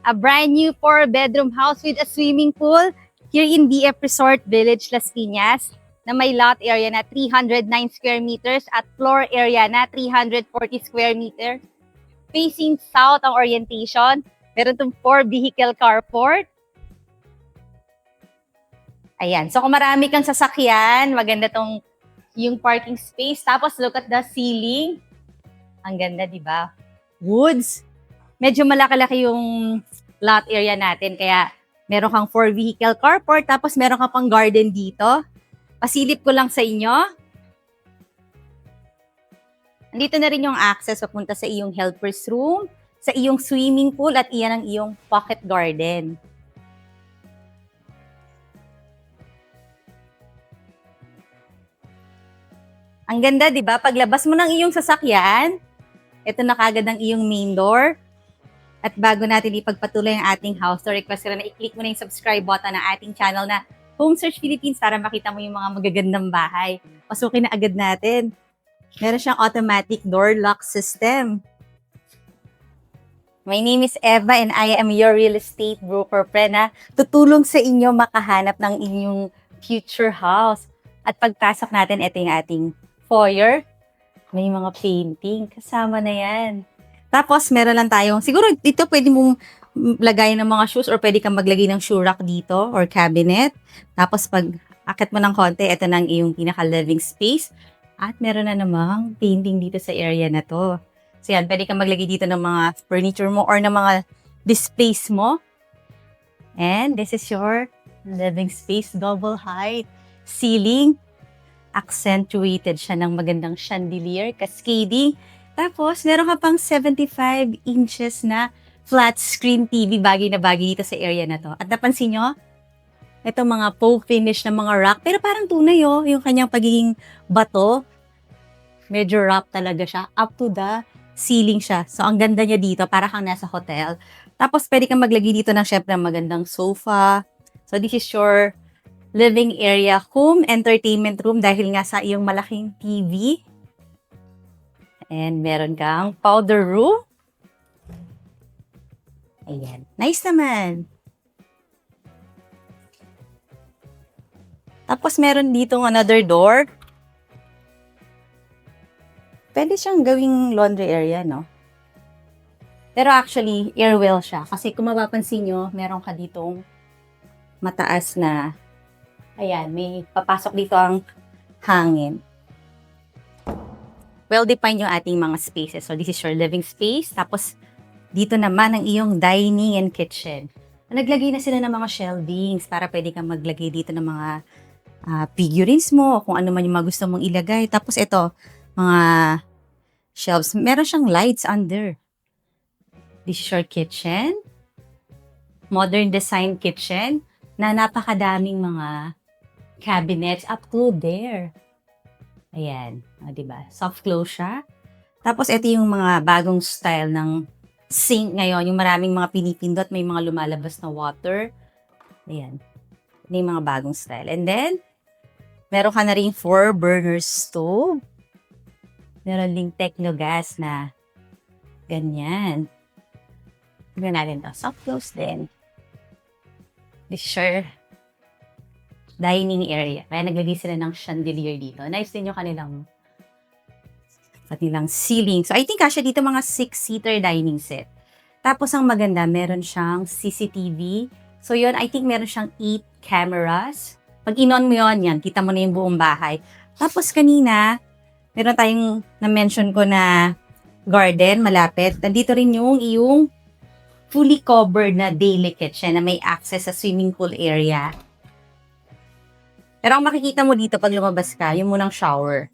a brand new 4-bedroom house with a swimming pool here in DF Resort Village, Las Piñas, na may lot area na 309 square meters at floor area na 340 square meters. Facing south ang orientation. Meron itong 4-vehicle carport. Ayan. So kung marami kang sasakyan, maganda tong yung parking space. Tapos look at the ceiling. Ang ganda, di ba? Woods. Medyo malaki-laki yung lot area natin. Kaya meron kang 4-vehicle carport. Tapos meron ka pang garden dito. Pasilip ko lang sa inyo. Andito na rin yung access papunta sa iyong helper's room, sa iyong swimming pool, at iyan ang iyong pocket garden. Ang ganda, di ba? Paglabas mo ng iyong sasakyan, ito na kagad ang iyong main door. At bago natin ipagpatuloy ang ating house tour, request ko na i-click mo na yung subscribe button ng ating channel na Home Search Philippines para makita mo yung mga magagandang bahay. Pasukin na agad natin. Meron siyang automatic door lock system. My name is Eva and I am your real estate broker friend na tutulong sa inyo makahanap ng inyong future house. At pagpasok natin, ito yung ating foyer. May mga painting. Kasama na yan. Tapos, meron lang tayong, siguro dito pwede mong lagay ng mga shoes or pwede kang maglagay ng shoe rack dito or cabinet. Tapos, pag akit mo ng konti, ito na ang iyong pinaka-living space. At meron na namang painting dito sa area na to. So yan, pwede kang maglagay dito ng mga furniture mo or ng mga displays mo. And this is your living space, double height ceiling. Accentuated siya ng magandang chandelier, cascading. Tapos, meron ka pang 75 inches na flat screen TV, bagay na bagay dito sa area na to. At napansin nyo, ito mga faux finish na mga rack, pero parang tunay yung kanyang pagiging bato. Medyo rough talaga siya. Up to the ceiling siya. So, ang ganda niya dito, para kang nasa hotel. Tapos, pwede kang maglagay dito ng syempre magandang sofa. So, this is your living area, home entertainment room dahil nga sa iyong malaking TV. And meron kang powder room. Ayan. Nice naman. Tapos meron dito another door. Pwede siyang gawing laundry area, no? Pero actually, airwell siya. Kasi kung mapapansin nyo, meron ka ditong mataas na, ayan, may papasok dito ang hangin. Well-defined yung ating mga spaces. So, this is your living space. Tapos, dito naman ang iyong dining and kitchen. Naglagay na sila ng mga shelvings para pwede kang maglagay dito ng mga figurines mo o kung ano man yung mga gusto mong ilagay. Tapos, ito, mga shelves. Meron siyang lights under. This is your kitchen. Modern design kitchen na napakadaming mga cabinets up to there. Ayan. Diba? Soft close siya. Tapos, ito yung mga bagong style ng sink ngayon. Yung maraming mga pinipindot, may mga lumalabas na water. Ayan. Ito yung mga bagong style. And then, meron ka na rin 4-burner stove. Meron ding Technogas na ganyan. Tignan natin to. Soft close din. This is your dining area. Kaya naglagay sila ng chandelier dito. Nice din yung kanilang ceiling. So, I think kasya dito mga 6-seater dining set. Tapos, ang maganda, meron siyang CCTV. So, yun, I think meron siyang 8 cameras. Pag in-on mo yan, kita mo na yung buong bahay. Tapos, kanina, meron tayong na-mention ko na garden, malapit. Nandito rin yung iyong fully covered na daily kitchen na may access sa swimming pool area. Pero ang makikita mo dito pag lumabas ka, yung munang shower.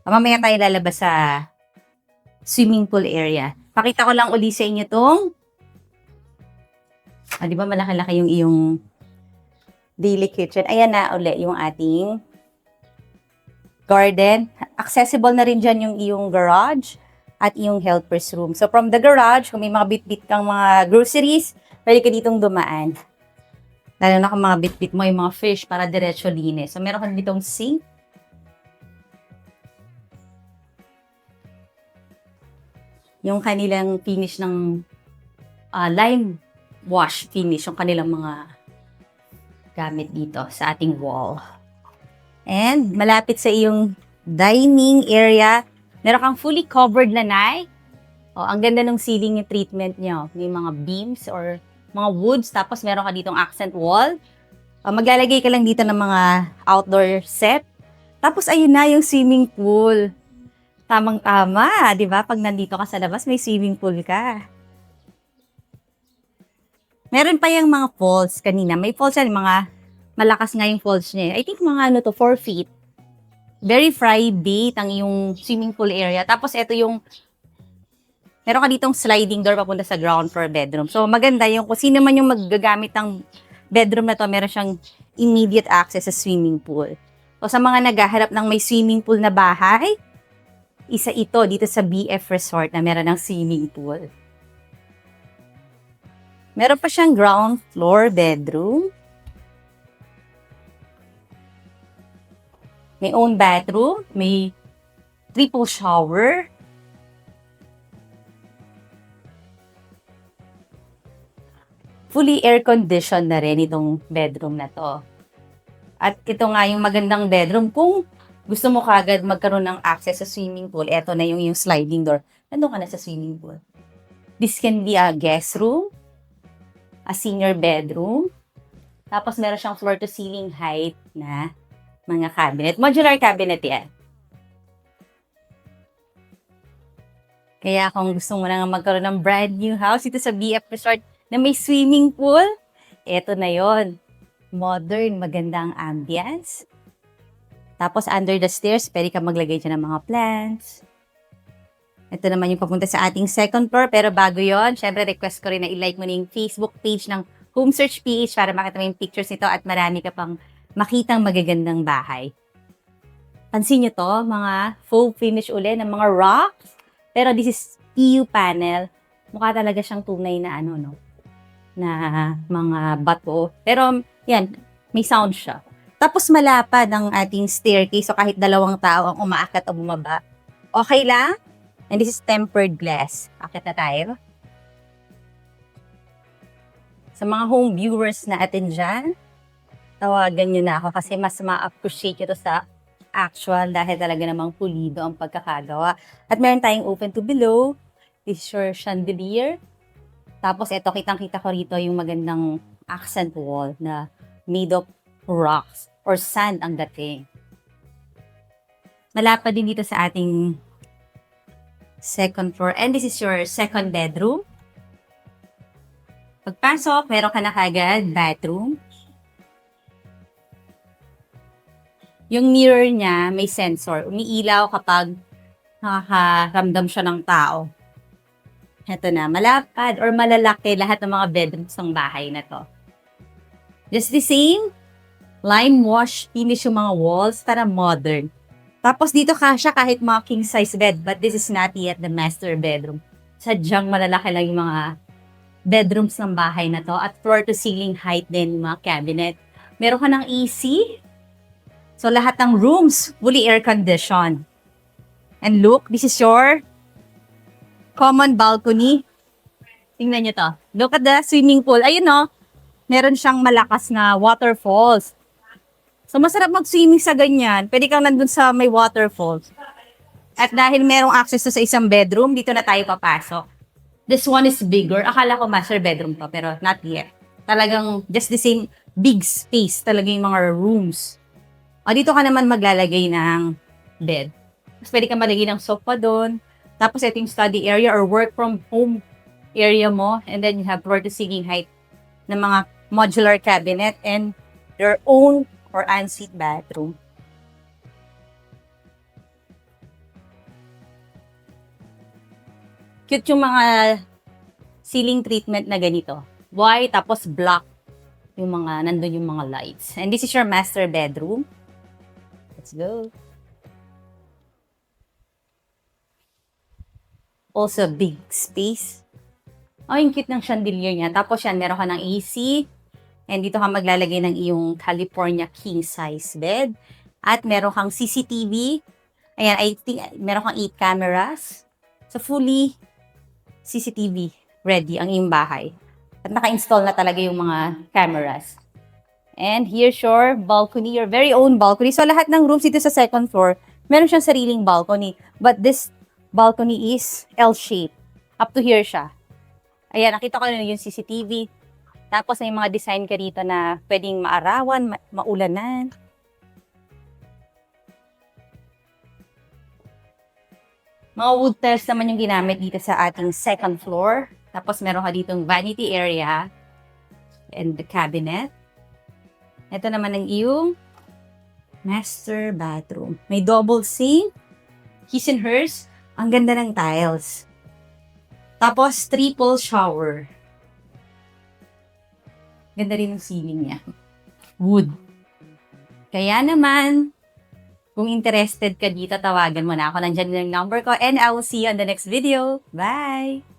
Mamaya tayo lalabas sa swimming pool area. Pakita ko lang uli sa inyo tong di ba malaki-laki yung iyong daily kitchen. Ayan na uli yung ating garden. Accessible na rin dyan yung iyong garage at iyong helper's room. So, from the garage, kung may mga bit-bit kang mga groceries, pwede ka ditong dumaan. Lalo na kung mga bit-bit mo yung mga fish para diretso linis. So, meron ka ditong sink. Yung kanilang finish ng lime wash finish yung kanilang mga gamit dito sa ating wall. And malapit sa iyong dining area, meron kang fully covered lanai. Oh, ang ganda ng ceiling yung treatment niyo. May mga beams or mga woods, tapos meron ka ditong accent wall. Maglalagay ka lang dito ng mga outdoor set. Tapos ayun na yung swimming pool. Tamang-tama, di ba? Pag nandito ka sa labas, may swimming pool ka. Meron pa yung mga falls kanina. May falls yan, mga malakas nga yung falls niya. I think mga 4 feet. Very private ang yung swimming pool area. Tapos ito yung, meron ka ditong sliding door papunta sa ground floor bedroom. So maganda yung kung sino man yung maggagamit ng bedroom na to, meron siyang immediate access sa swimming pool. So sa mga naghaharap ng may swimming pool na bahay, isa ito dito sa BF Resort na meron ng swimming pool. Meron pa siyang ground floor bedroom. May own bathroom, may triple shower. Fully air-conditioned na rin itong bedroom na to. At ito nga yung magandang bedroom. Kung gusto mo kagad magkaroon ng access sa swimming pool, eto na yung sliding door. Nandun ka na sa swimming pool. This can be a guest room, a senior bedroom, tapos meron siyang floor-to-ceiling height na mga cabinet. Modular cabinet yan. Kaya kung gusto mo na magkaroon ng brand new house ito sa BF Resort na may swimming pool, eto na yon. Modern, magandang ambience. Tapos under the stairs, pwede ka maglagay dyan ng mga plants. Ito naman yung papunta sa ating second floor. Pero bago yon, syempre request ko rin na i-like mo na yung Facebook page ng Home Search PH para makita mo yung pictures nito at marami ka pang makitang magagandang bahay. Pansin nyo to, mga faux finish uli ng mga rocks. Pero this is PU panel. Mukha talaga siyang tunay na na mga bato. Pero yan, may sound siya. Tapos malapad ang ating staircase. So kahit 2 tao ang umaakyat o bumaba, okay lang. And this is tempered glass. Akit na tayo. Sa mga home viewers natin dyan, tawagan nyo na ako kasi mas ma-appreciate nyo to sa actual dahil talaga namang pulido ang pagkakagawa. At meron tayong open to below. This is your chandelier. Tapos ito, kitang-kita ko rito yung magandang accent wall na made of rocks or sand ang dating. Malapad din dito sa ating second floor. And this is your second bedroom. Pagpasok, meron ka na kagad bathroom. Yung mirror niya, may sensor. Umiilaw kapag nakakaramdam siya ng tao. Ito na, malapad or malalaki lahat ng mga bedrooms ng bahay na to. Just the same, lime wash finish yung mga walls para modern. Tapos dito kasya kahit mga king size bed, but this is not yet the master bedroom. Sadyang malalaki lang yung mga bedrooms ng bahay na to at floor to ceiling height din yung mga cabinet. Meron ka ng AC. So lahat ng rooms fully air conditioned. And look, this is your common balcony. Tingnan nyo to. Look at the swimming pool. Ayun no, meron siyang malakas na waterfalls. So masarap mag-swimming sa ganyan. Pwede kang nandun sa may waterfalls. At dahil merong access to sa isang bedroom, dito na tayo papasok. This one is bigger. Akala ko master bedroom to, pero not yet. Talagang just the same big space talaga yung mga rooms. O dito ka naman maglalagay ng bed. Tapos pwede ka malagay ng sofa doon. Tapos ito yung study area or work from home area mo. And then you have floor to ceiling height ng mga modular cabinet and your own or ensuite bathroom. Cute yung mga ceiling treatment na ganito. White, tapos black yung mga, nandun yung mga lights. And this is your master bedroom. Let's go. Also, big space. Oh, yung cute ng chandelier niya. Tapos yan, meron ka ng AC. And dito ka maglalagay ng iyong California king size bed. At meron kang CCTV. Ayan, I think meron kang 8 cameras. So, fully CCTV ready ang iyong bahay. At naka-install na talaga yung mga cameras. And here's your balcony, your very own balcony. So lahat ng rooms dito sa second floor, meron siyang sariling balcony. But this balcony is L-shaped. Up to here siya. Ayan, nakita ko na yung CCTV. Tapos may mga design ka rito na pwedeng maarawan, maulanan. Mga wood tiles naman yung ginamit dito sa ating second floor. Tapos meron ka ditong vanity area and the cabinet. Ito naman ang iyong master bathroom. May double sink, his and hers. Ang ganda ng tiles. Tapos triple shower. Ganda rin ng ceiling niya. Wood. Kaya naman, kung interested ka dito, tawagan mo na ako. Nandiyan yung number ko and I will see you on the next video. Bye!